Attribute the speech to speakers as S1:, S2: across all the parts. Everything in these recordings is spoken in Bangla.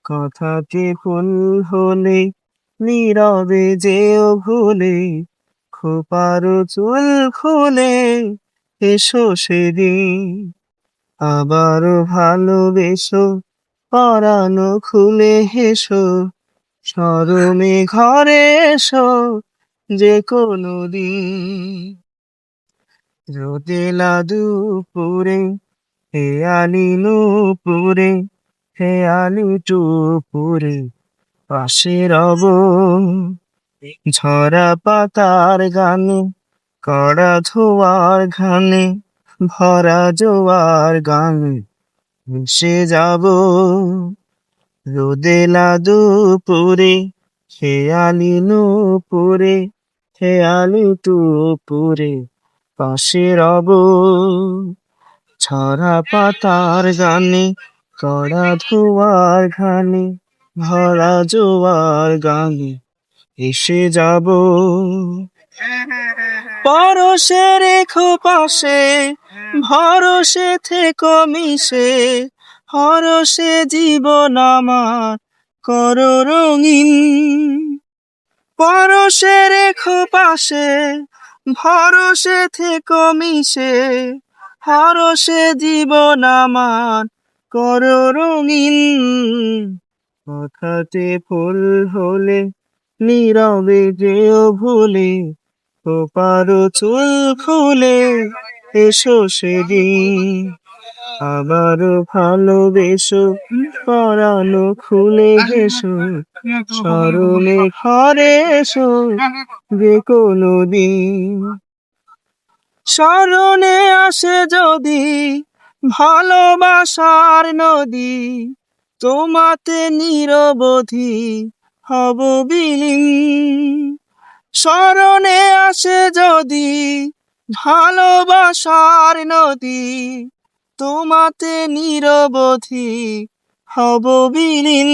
S1: কথাটি ভুল হলে নীরবে যেও ভুলে, খোপার চুল খুলে এসো সেদিন। আবারও ভালোবেসো, পরানো খুলে হেসো, শরমে ঘরে এসো যে কোনো দিন। রোদেলা দুপুরে, হেয়ালি নূপুরে, হেয়ালি টুপুরে পাশে রব, ঝরা পাতার গানে, কড়া ধোয়ার ঘানে, ভরা জোয়ার গানে মিশে যাব। রোদেলা দুপুরে, খেয়ালি নূপুরে, খেয়ালি টুপুরে পাশে রব, ঝরা পাতার গানে, কড়া ধোয়ার ঘানে, ভরা জোয়ার গানে এসে যাব। পরশে রেখো পাশে, ভরসে থেকো মিশে, হরষে জীবন আমার করো রঙিন। পরশে রেখো পাশে, ভরসে থেকো মিশে, হরষে জীবন আমার করো রঙিন। কথাতে ভুল হলে নীরবে যেও ভুলে, খোপারো চুল খুলে এসো সেদিন। আবারও ভালোবেসো, পরানো খুলে হেসো, শরমে ঘরে এসো যে কোনো দিন। স্মরণে আসে যদি ভালোবাসার নদী, তোমাতে নিরবধি হব বিলীন। স্মরণে আসে যদি ভালোবাসার নদী, তোমাতে নিরবধি হব বিলীন।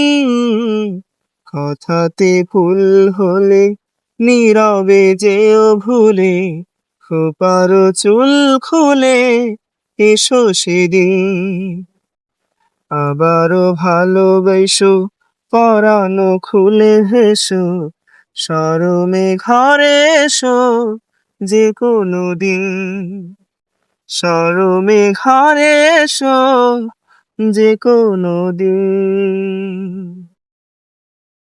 S1: কথাতে ভুল হলে নীরবে যেও ভুলে, খোপার চুল খুলে এসো সেদিন। আবারও ভালোবেসো, পরানো খুলে হেসো, শরমে ঘরে এসো যে কোনো দিন। শরমে ঘরে এসো যে কোনো দিন।